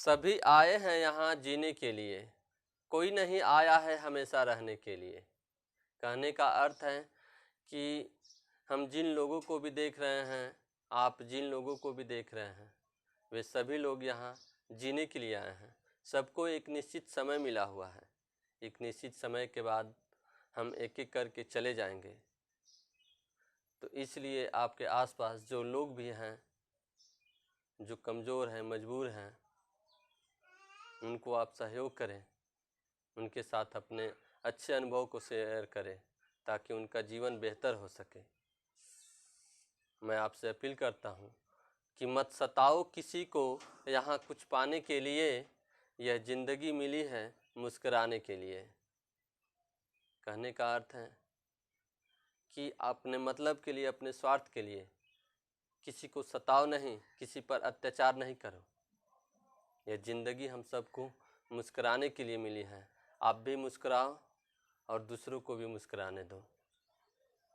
सभी आए हैं यहाँ जीने के लिए, कोई नहीं आया है हमेशा रहने के लिए। कहने का अर्थ है कि हम जिन लोगों को भी देख रहे हैं, आप जिन लोगों को भी देख रहे हैं, वे सभी लोग यहाँ जीने के लिए आए हैं। सबको एक निश्चित समय मिला हुआ है। एक निश्चित समय के बाद हम एक एक करके चले जाएंगे। तो इसलिए आपके आसपास जो लोग भी हैं, जो कमज़ोर हैं, मजबूर हैं, उनको आप सहयोग करें, उनके साथ अपने अच्छे अनुभव को शेयर करें ताकि उनका जीवन बेहतर हो सके। मैं आपसे अपील करता हूँ कि मत सताओ किसी को यहाँ कुछ पाने के लिए, यह ज़िंदगी मिली है मुस्कुराने के लिए। कहने का अर्थ है कि अपने मतलब के लिए, अपने स्वार्थ के लिए किसी को सताओ नहीं, किसी पर अत्याचार नहीं करो। यह ज़िंदगी हम सबको मुस्कुराने के लिए मिली है। आप भी मुस्कुराओ और दूसरों को भी मुस्कुराने दो।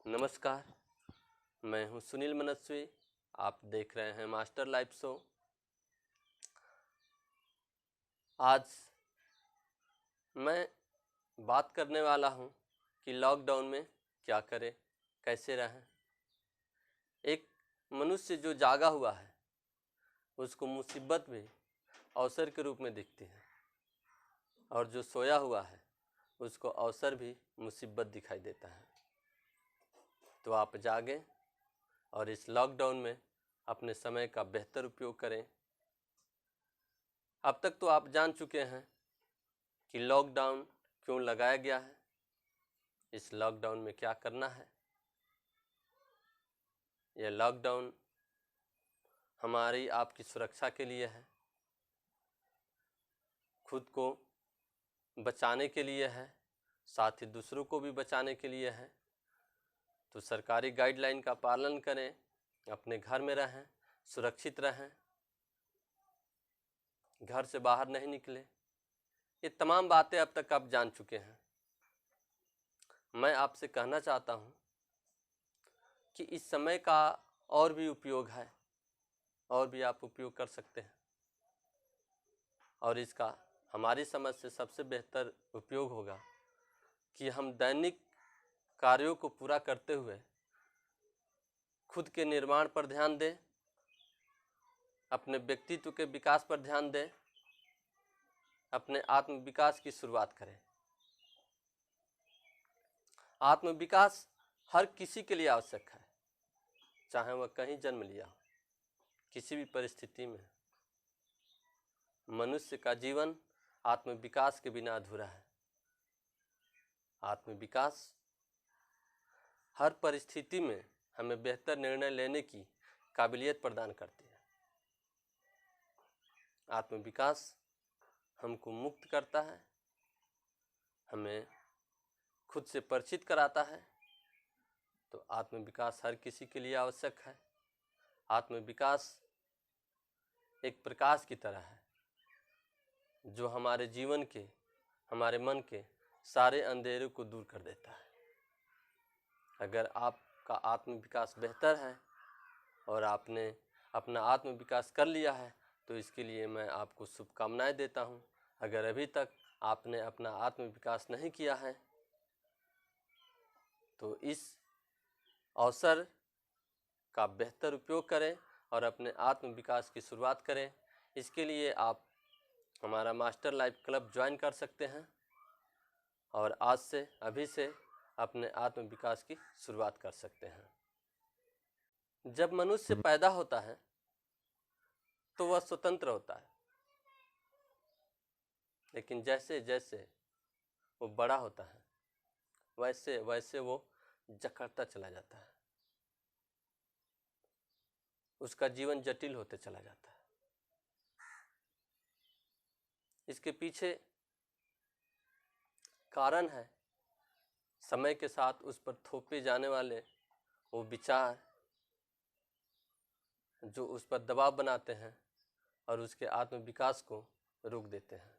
नमस्कार, मैं हूं सुनील मनस्वी। आप देख रहे हैं मास्टर लाइफ शो। आज मैं बात करने वाला हूं कि लॉकडाउन में क्या करें, कैसे रहें। एक मनुष्य जो जागा हुआ है उसको मुसीबत भी अवसर के रूप में दिखती है, और जो सोया हुआ है उसको अवसर भी मुसीबत दिखाई देता है। तो आप जागें और इस लॉकडाउन में अपने समय का बेहतर उपयोग करें। अब तक तो आप जान चुके हैं कि लॉकडाउन क्यों लगाया गया है, इस लॉकडाउन में क्या करना है। यह लॉकडाउन हमारी आपकी सुरक्षा के लिए है, खुद को बचाने के लिए है, साथ ही दूसरों को भी बचाने के लिए है। तो सरकारी गाइडलाइन का पालन करें, अपने घर में रहें, सुरक्षित रहें, घर से बाहर नहीं निकले। ये तमाम बातें अब तक आप जान चुके हैं। मैं आपसे कहना चाहता हूँ कि इस समय का और भी उपयोग है, और भी आप उपयोग कर सकते हैं, और इसका हमारी समझ से सबसे बेहतर उपयोग होगा कि हम दैनिक कार्यों को पूरा करते हुए खुद के निर्माण पर ध्यान दें, अपने व्यक्तित्व के विकास पर ध्यान दें, अपने आत्म विकास की शुरुआत करें। आत्म विकास हर किसी के लिए आवश्यक है, चाहे वह कहीं जन्म लिया हो, किसी भी परिस्थिति में। मनुष्य का जीवन आत्म विकास के बिना अधूरा है। आत्म विकास हर परिस्थिति में हमें बेहतर निर्णय लेने की काबिलियत प्रदान करती है। आत्म विकास हमको मुक्त करता है, हमें खुद से परिचित कराता है। तो आत्म विकास हर किसी के लिए आवश्यक है। आत्म विकास एक प्रकाश की तरह है जो हमारे जीवन के, हमारे मन के सारे अंधेरों को दूर कर देता है। अगर आपका आत्म विकास बेहतर है और आपने अपना आत्म विकास कर लिया है तो इसके लिए मैं आपको शुभकामनाएं देता हूं। अगर अभी तक आपने अपना आत्म विकास नहीं किया है तो इस अवसर का बेहतर उपयोग करें और अपने आत्म विकास की शुरुआत करें। इसके लिए आप हमारा मास्टर लाइफ क्लब ज्वाइन कर सकते हैं और आज से, अभी से अपने आत्म विकास की शुरुआत कर सकते हैं। जब मनुष्य पैदा होता है तो वह स्वतंत्र होता है, लेकिन जैसे जैसे वो बड़ा होता है वैसे वैसे वो जकड़ता चला जाता है, उसका जीवन जटिल होते चला जाता है। इसके पीछे कारण है समय के साथ उस पर थोपे जाने वाले वो विचार जो उस पर दबाव बनाते हैं और उसके आत्म विकास को रोक देते हैं।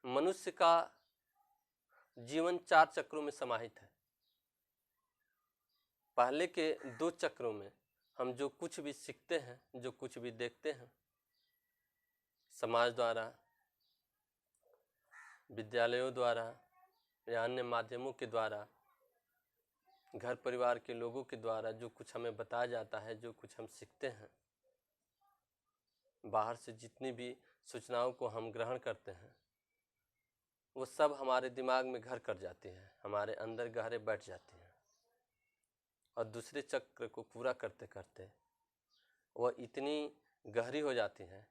मनुष्य का जीवन 4 चक्रों में समाहित है। पहले के 2 चक्रों में हम जो कुछ भी सीखते हैं, जो कुछ भी देखते हैं, समाज द्वारा, विद्यालयों द्वारा या अन्य माध्यमों के द्वारा, घर परिवार के लोगों के द्वारा जो कुछ हमें बताया जाता है, जो कुछ हम सीखते हैं, बाहर से जितनी भी सूचनाओं को हम ग्रहण करते हैं, वो सब हमारे दिमाग में घर कर जाती है, हमारे अंदर गहरे बैठ जाती हैं और दूसरे चक्र को पूरा करते करते वह इतनी गहरी हो जाती हैं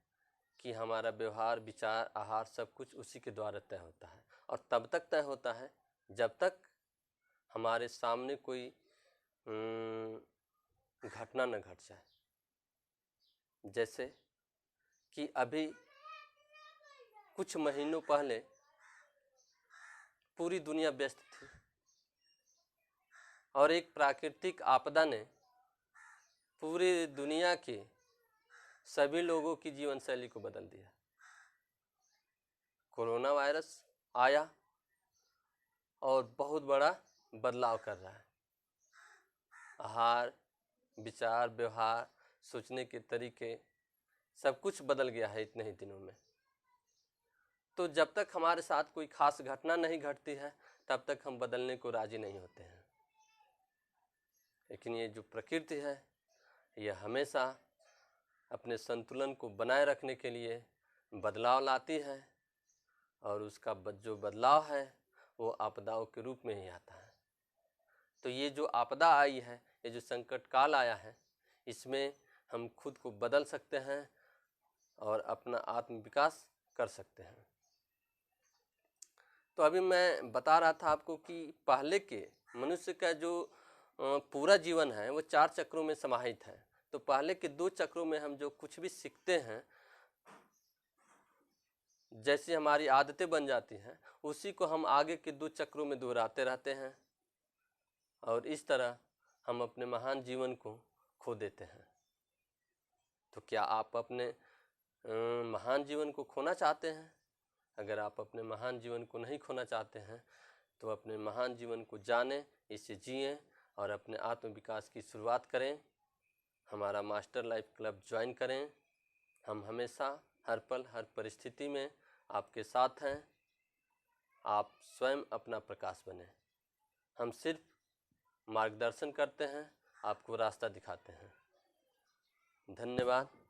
कि हमारा व्यवहार, विचार, आहार सब कुछ उसी के द्वारा तय होता है। और तब तक तय होता है जब तक हमारे सामने कोई घटना न घट जाए। जैसे कि अभी कुछ महीनों पहले पूरी दुनिया व्यस्त थी और एक प्राकृतिक आपदा ने पूरी दुनिया के सभी लोगों की जीवन शैली को बदल दिया। कोरोना वायरस आया और बहुत बड़ा बदलाव कर रहा है। आहार, विचार, व्यवहार, सोचने के तरीके सब कुछ बदल गया है इतने ही दिनों में। तो जब तक हमारे साथ कोई खास घटना नहीं घटती है तब तक हम बदलने को राजी नहीं होते हैं। लेकिन ये जो प्रकृति है यह हमेशा अपने संतुलन को बनाए रखने के लिए बदलाव लाती है और उसका जो बदलाव है वो आपदाओं के रूप में ही आता है। तो ये जो आपदा आई है, ये जो संकट काल आया है, इसमें हम खुद को बदल सकते हैं और अपना आत्म विकास कर सकते हैं। तो अभी मैं बता रहा था आपको कि पहले के मनुष्य का जो पूरा जीवन है वो 4 चक्रों में समाहित है। तो पहले के 2 चक्रों में हम जो कुछ भी सीखते हैं, जैसी हमारी आदतें बन जाती हैं, उसी को हम आगे के 2 चक्रों में दोहराते रहते हैं और इस तरह हम अपने महान जीवन को खो देते हैं। तो क्या आप अपने महान जीवन को खोना चाहते हैं? अगर आप अपने महान जीवन को नहीं खोना चाहते हैं तो अपने महान जीवन को जानें, इसे जिएं और अपने आत्म विकास की शुरुआत करें। हमारा मास्टर लाइफ क्लब ज्वाइन करें। हम हमेशा, हर पल, हर परिस्थिति में आपके साथ हैं। आप स्वयं अपना प्रकाश बने। हम सिर्फ मार्गदर्शन करते हैं, आपको रास्ता दिखाते हैं। धन्यवाद।